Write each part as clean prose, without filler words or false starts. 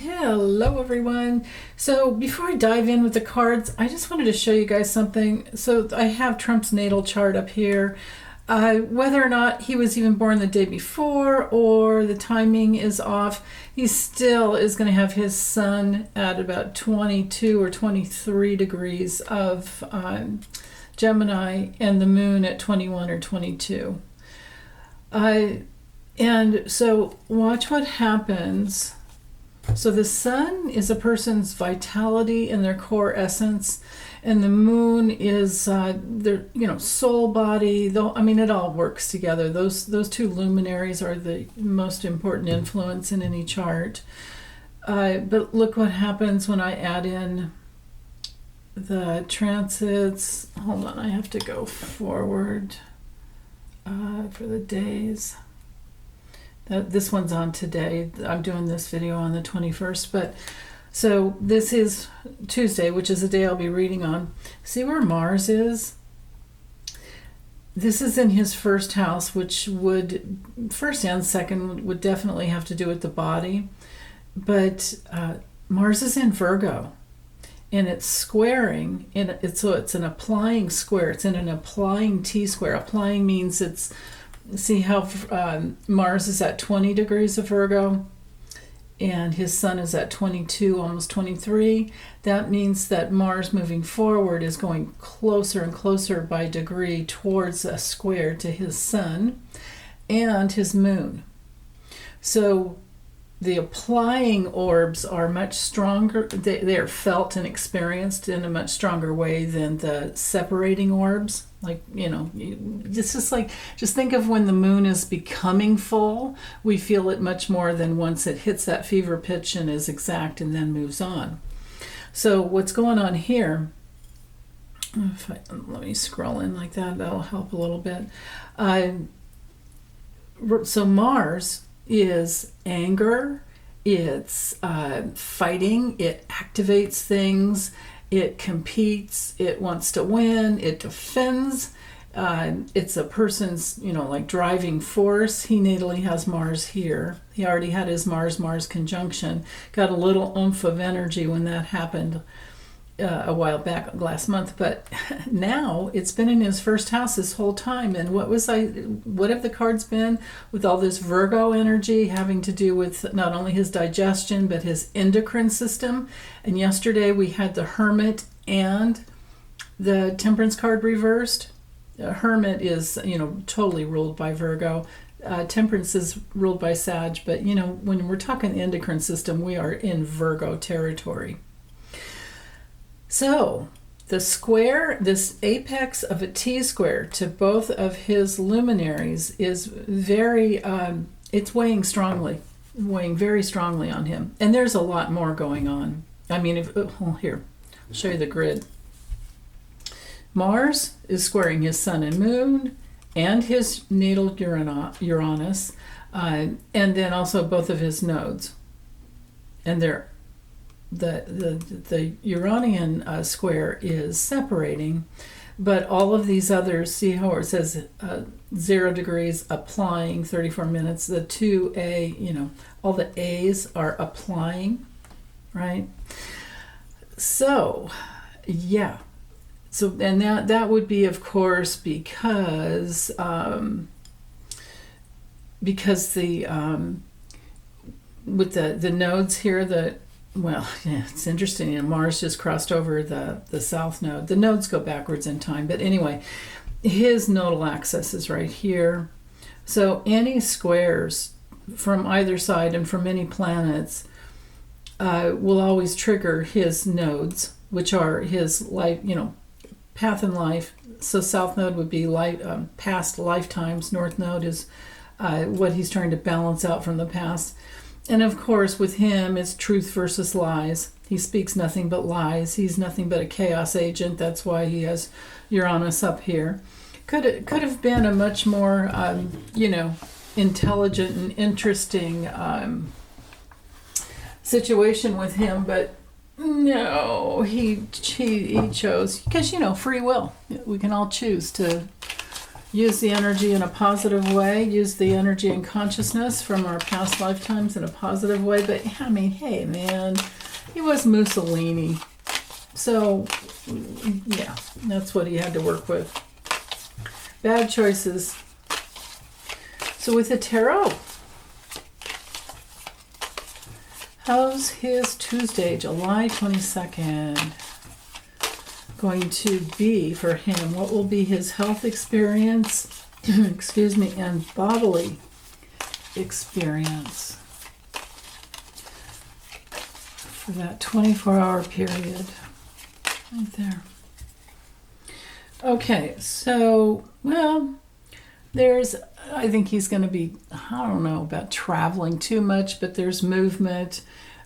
Hello everyone. So before I dive in with the cards, I just wanted to show you guys something. So I have Trump's natal chart up here. Whether or not he was even born the day before or the timing is off, he still is going to have his sun at about 22 or 23 degrees of Gemini and the moon at 21 or 22. And so watch what happens. So the sun is a person's vitality and their core essence, and the moon is their soul body. Though it all works together. Those two luminaries are the most important influence in any chart. But look what happens when I add in the transits. Hold on, I have to go forward for the days. This one's on today. I'm doing this video on the 21st, but so this is Tuesday, which is the day I'll be reading on. See where Mars is? This is in his first house, which would, first and second, would definitely have to do with the body. But Mars is in Virgo, and it's squaring, so it's an applying square. It's in an applying T-square. Applying means it's, see how Mars is at 20 degrees of Virgo and his sun is at 22, almost 23. That means that Mars moving forward is going closer and closer by degree towards a square to his sun and his moon. So the applying orbs are much stronger. They are felt and experienced in a much stronger way than the separating orbs. Just think of when the moon is becoming full, we feel it much more than once it hits that fever pitch and is exact and then moves on. So what's going on here, let me scroll in like that, that'll help a little bit. So Mars is anger, it's fighting, it activates things, it competes, it wants to win, it defends. It's a person's, driving force. He natally has Mars here. He already had his Mars conjunction. Got a little oomph of energy when that happened a while back last month, but now it's been in his first house this whole time. And what have the cards been with all this Virgo energy having to do with not only his digestion but his endocrine system? And yesterday we had the Hermit and the Temperance card reversed. Hermit is totally ruled by Virgo. Temperance is ruled by Sag, but when we're talking endocrine system, we are in Virgo territory. So the square, this apex of a T-square to both of his luminaries is very, it's weighing very strongly on him. And there's a lot more going on. Here, I'll show you the grid. Mars is squaring his sun and moon and his natal Uranus, and then also both of his nodes. And they're the Uranian square is separating, but all of these others, see how it says 0 degrees applying 34 minutes, the 2A, all the A's are applying, right? So, yeah. So, and that would be, of course, because the with the nodes here, it's interesting. Mars just crossed over the south node. The nodes go backwards in time, but anyway, his nodal axis is right here. So any squares from either side and from any planets will always trigger his nodes, which are his life, path in life. So south node would be past lifetimes. North node is what he's trying to balance out from the past. And of course, with him, it's truth versus lies. He speaks nothing but lies. He's nothing but a chaos agent. That's why he has Uranus up here. Could have been a much more, intelligent and interesting situation with him, but no, he chose, because free will. We can all choose to use the energy in a positive way, use the energy and consciousness from our past lifetimes in a positive way. But I mean, hey man, he was Mussolini. So yeah, that's what he had to work with. Bad choices. So with the tarot, how's his Tuesday, July 22nd, going to be for him? What will be his health experience, excuse me, and bodily experience for that 24-hour period? Right there. Okay, so, well, I think he's going to be, I don't know about traveling too much, but there's movement.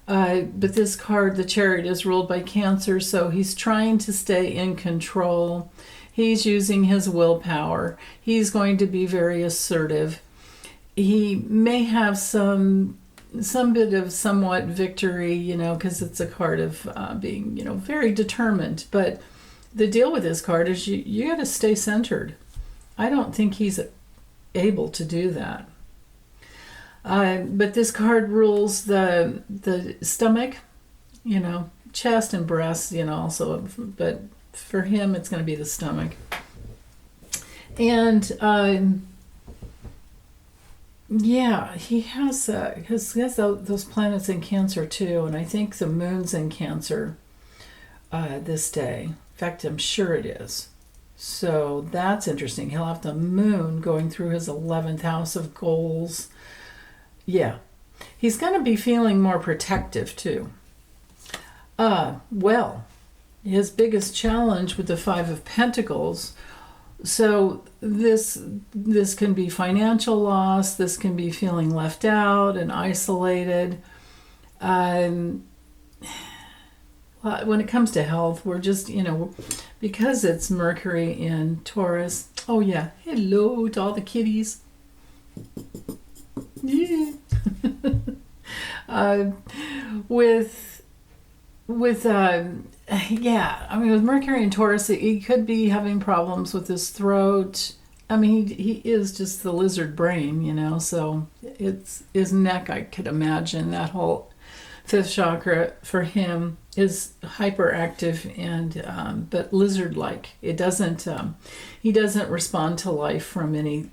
But this card, the Chariot, is ruled by Cancer, so he's trying to stay in control. He's using his willpower. He's going to be very assertive. He may have some bit of somewhat victory, because it's a card of being, very determined. But the deal with this card is you got to stay centered. I don't think he's able to do that. But this card rules the stomach, chest and breast, also. But for him, it's going to be the stomach. And yeah, he has those planets in Cancer too, and I think the moon's in Cancer this day. In fact, I'm sure it is. So that's interesting. He'll have the moon going through his 11th house of goals. Yeah. He's going to be feeling more protective too. Well, his biggest challenge with the Five of Pentacles, so this can be financial loss, this can be feeling left out and isolated. When it comes to health, we're just, because it's Mercury in Taurus. Oh yeah, hello to all the kitties. Yeah. With Mercury in Taurus, he could be having problems with his throat. I mean, he is just the lizard brain, so it's his neck, I could imagine. That whole fifth chakra for him is hyperactive and but lizard-like. It doesn't he doesn't respond to life from any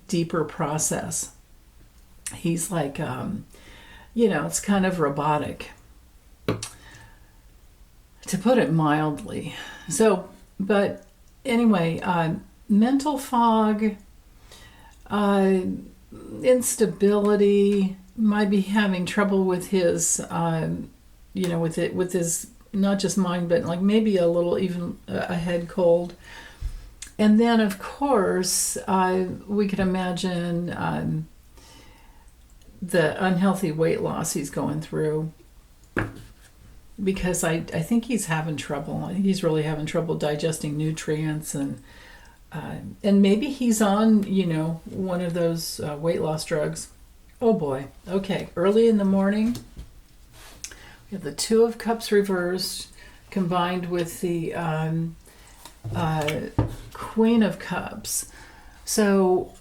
deeper process. He's like it's kind of robotic, to put it mildly. So, but anyway, mental fog, instability, might be having trouble with his, with his, not just mind, but like maybe a little, even a head cold. And then, of course, we could imagine the unhealthy weight loss he's going through, because I think he's having trouble. I think he's really having trouble digesting nutrients, and maybe he's on, one of those weight loss drugs. Oh boy. Okay. Early in the morning, we have the Two of Cups reversed combined with the Queen of Cups. So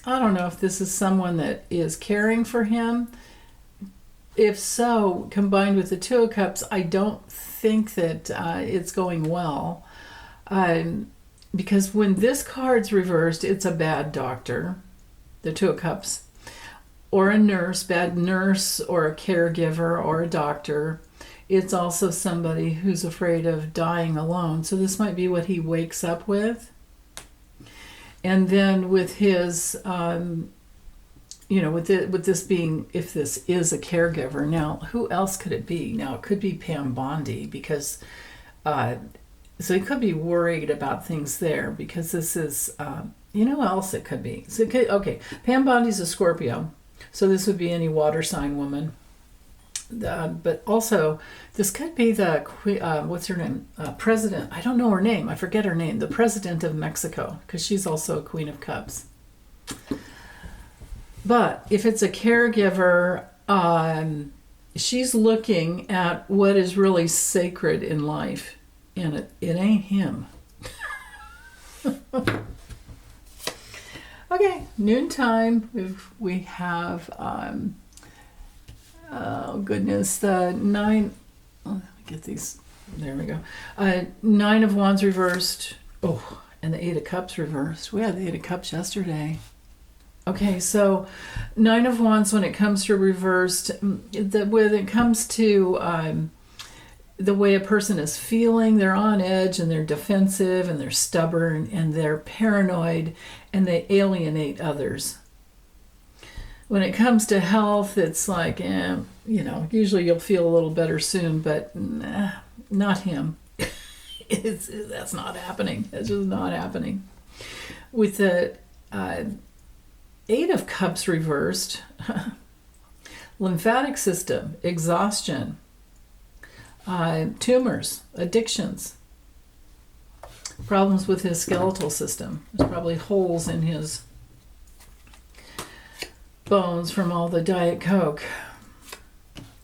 I don't know if this is someone that is caring for him. If so, combined with the Two of Cups, I don't think that it's going well. Because when this card's reversed, it's a bad doctor, the Two of Cups, or a nurse, bad nurse, or a caregiver, or a doctor. It's also somebody who's afraid of dying alone. So this might be what he wakes up with. And then with his, with this being, if this is a caregiver, now who else could it be? Now it could be Pam Bondi, because, so he could be worried about things there, because this is, who else it could be? So Pam Bondi's a Scorpio, so this would be any water sign woman. But also, this could be the, what's her name? President, I don't know her name, I forget her name, the President of Mexico, because she's also a Queen of Cups. But if it's a caregiver, she's looking at what is really sacred in life, and it ain't him. Okay, noontime. We have oh goodness, the nine. Oh, let me get these. There we go. Nine of Wands reversed. Oh, and the Eight of Cups reversed. We had the Eight of Cups yesterday. Okay, so Nine of Wands, when it comes to reversed, when it comes to the way a person is feeling, they're on edge and they're defensive and they're stubborn and they're paranoid and they alienate others. When it comes to health, it's like, usually you'll feel a little better soon, but not him. That's not happening. That's just not happening. With the Eight of Cups reversed, lymphatic system, exhaustion, tumors, addictions, problems with his skeletal system. There's probably holes in his bones from all the Diet Coke.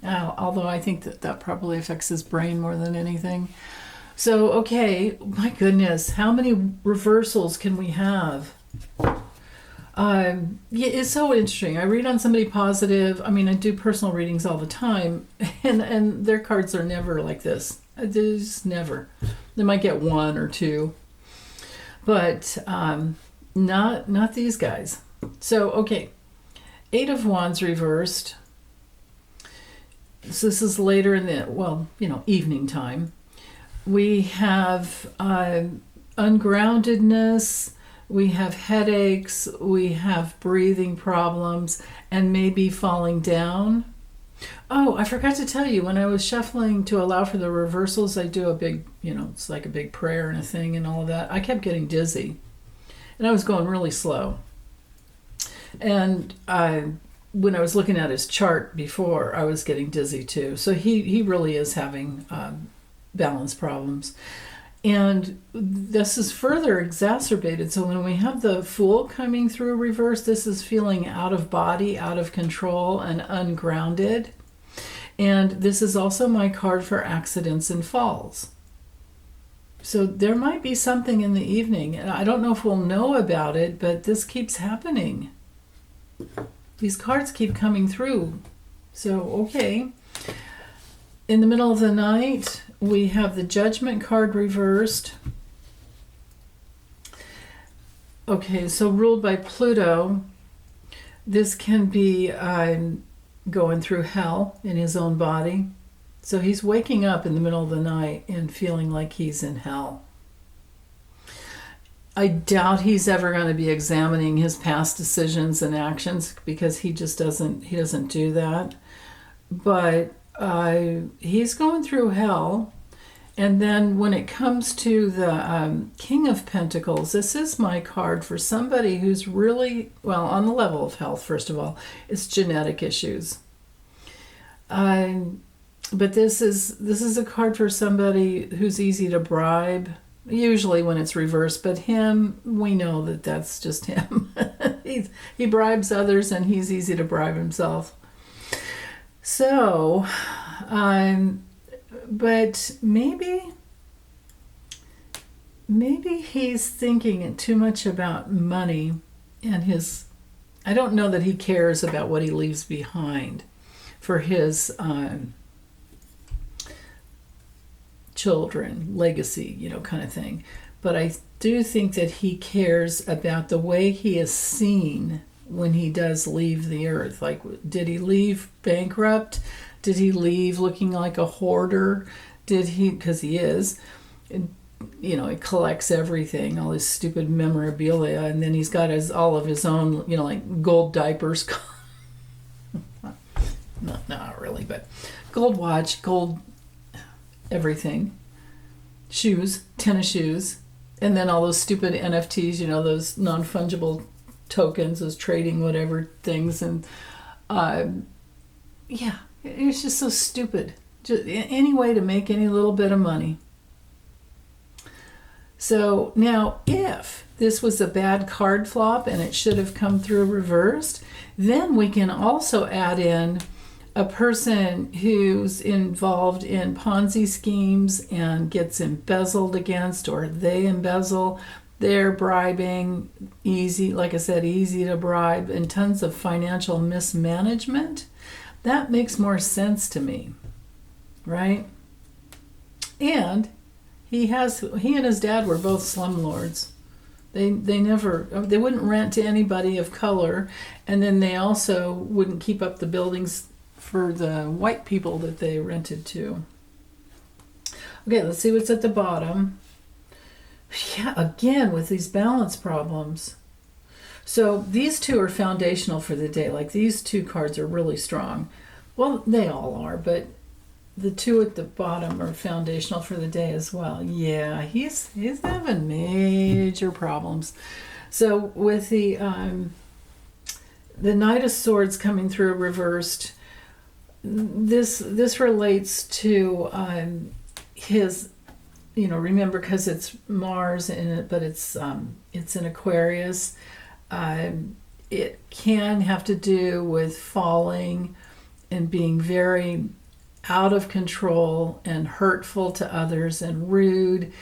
Although I think that probably affects his brain more than anything. So, okay, my goodness, how many reversals can we have? It's so interesting. I read on somebody positive. I mean, I do personal readings all the time, and their cards are never like this. There's never. They might get one or two, but not these guys. So, okay, Eight of Wands reversed. So this is later in the, evening time. We have ungroundedness. We have headaches, we have breathing problems, and maybe falling down. Oh, I forgot to tell you, when I was shuffling to allow for the reversals, I do a big, it's like a big prayer and a thing and all of that. I kept getting dizzy, and I was going really slow. And when I was looking at his chart before, I was getting dizzy too. So he really is having balance problems. And this is further exacerbated. So when we have the Fool coming through reverse, this is feeling out of body, out of control, and ungrounded. And this is also my card for accidents and falls. So there might be something in the evening. And I don't know if we'll know about it, but this keeps happening. These cards keep coming through. So, okay. In the middle of the night, we have the Judgment card reversed. Okay, so ruled by Pluto, this can be going through hell in his own body. So he's waking up in the middle of the night and feeling like he's in hell. I doubt he's ever going to be examining his past decisions and actions because he doesn't do that. But he's going through hell. And then when it comes to the King of Pentacles, this is my card for somebody who's really, on the level of health, first of all, it's genetic issues. But this is a card for somebody who's easy to bribe, usually when it's reversed. But him, we know that that's just him. He bribes others and he's easy to bribe himself. So, but maybe he's thinking too much about money and I don't know that he cares about what he leaves behind for his children, legacy, kind of thing. But I do think that he cares about the way he is seen when he does leave the earth. Like, did he leave bankrupt? Did he leave looking like a hoarder? Did he, because he is, he collects everything, all his stupid memorabilia, and then he's got all of his own, like gold diapers. Not really, but gold watch, gold everything, shoes, tennis shoes, and then all those stupid NFTs, those non-fungible tokens, those trading whatever things, and it's just so stupid. Just any way to make any little bit of money. So now, if this was a bad card flop and it should have come through reversed, then we can also add in a person who's involved in Ponzi schemes and gets embezzled against, or they embezzle. They're bribing, easy, like I said, easy to bribe, and tons of financial mismanagement. That makes more sense to me, right? And he and his dad were both slumlords. They wouldn't rent to anybody of color, and then they also wouldn't keep up the buildings for the white people that they rented to. Okay, let's see what's at the bottom. Yeah, again with these balance problems. So these two are foundational for the day. Like these two cards are really strong. Well, they all are, but the two at the bottom are foundational for the day as well. Yeah, he's having major problems. So with the Knight of Swords coming through reversed, this relates to his, remember, because it's Mars in it, but it's in Aquarius. It can have to do with falling and being very out of control and hurtful to others and rude,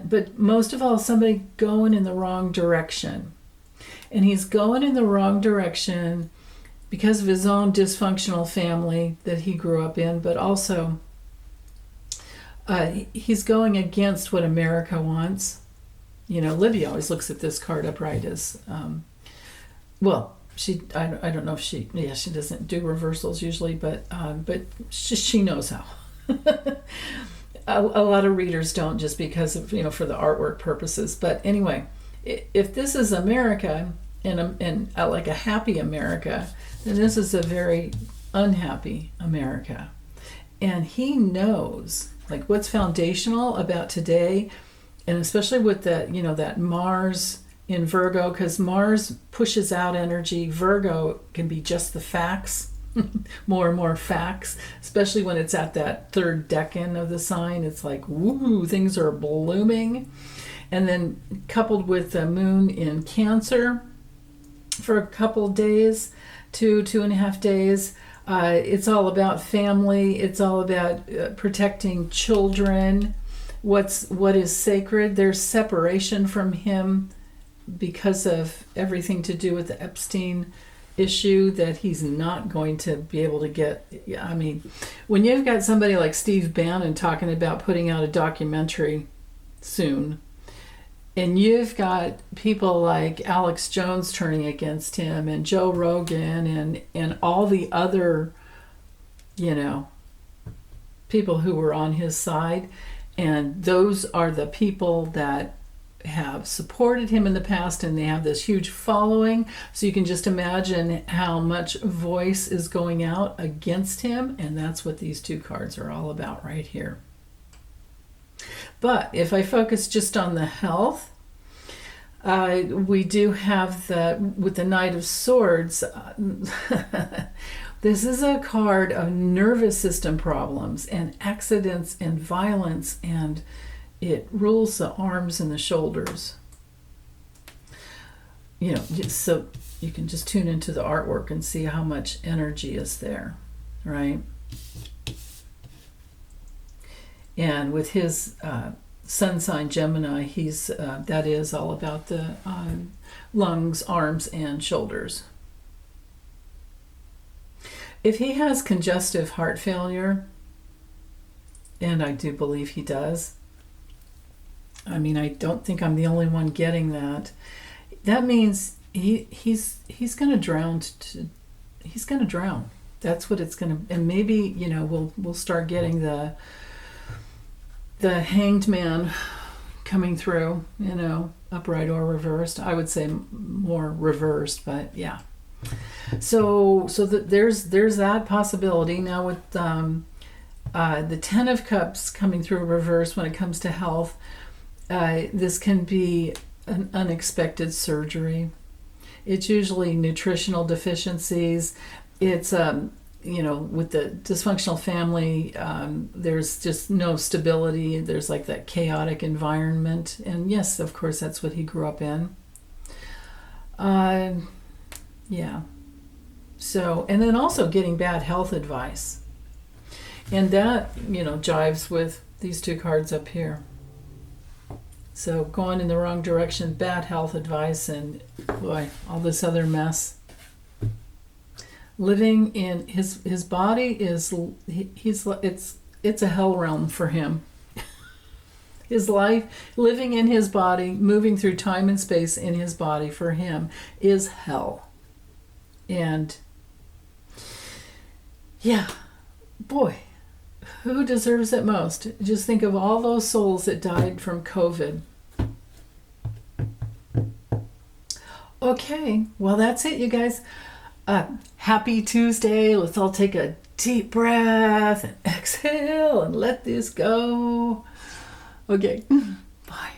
but most of all, somebody going in the wrong direction. And he's going in the wrong direction because of his own dysfunctional family that he grew up in, but also he's going against what America wants. Libby always looks at this card upright as, I don't know if she doesn't do reversals usually, but she knows how. A lot of readers don't, just because of, for the artwork purposes. But anyway, if this is America and like a happy America, then this is a very unhappy America. And he knows like what's foundational about today, and especially with that, that Mars in Virgo, because Mars pushes out energy. Virgo can be just the facts, more and more facts, especially when it's at that third decan of the sign. It's like, woo, things are blooming. And then coupled with the moon in Cancer for a couple days, 2.5 days, it's all about family. It's all about protecting children. What is sacred. There's separation from him because of everything to do with the Epstein issue that he's not going to be able to get. I mean, when you've got somebody like Steve Bannon talking about putting out a documentary soon, and you've got people like Alex Jones turning against him, and Joe Rogan, and all the other, people who were on his side, and those are the people that have supported him in the past, and they have this huge following. So you can just imagine how much voice is going out against him, and that's what these two cards are all about right here. But if I focus just on the health, we do have with the Knight of Swords, this is a card of nervous system problems and accidents and violence, and it rules the arms and the shoulders. So you can just tune into the artwork and see how much energy is there, right? And with his sun sign Gemini, he's that is all about the lungs, arms, and shoulders. If he has congestive heart failure, and I do believe he does, I mean, I don't think I'm the only one getting that. That means he's going to drown. He's going to drown. That's what it's going to. And maybe we'll start getting the Hanged Man coming through. Upright or reversed. I would say more reversed, but yeah. So there's that possibility. Now with the Ten of Cups coming through reverse when it comes to health. This can be an unexpected surgery. It's usually nutritional deficiencies. It's, with the dysfunctional family, there's just no stability. There's like that chaotic environment. And yes, of course, that's what he grew up in. Yeah. So, and then also getting bad health advice. And that, jives with these two cards up here. So going in the wrong direction, bad health advice, and boy, all this other mess. Living in his body is it's a hell realm for him. His life, living in his body, moving through time and space in his body for him is hell. And yeah, boy, who deserves it most? Just think of all those souls that died from COVID. Okay, well, that's it, you guys. Happy Tuesday. Let's all take a deep breath and exhale and let this go. Okay, bye.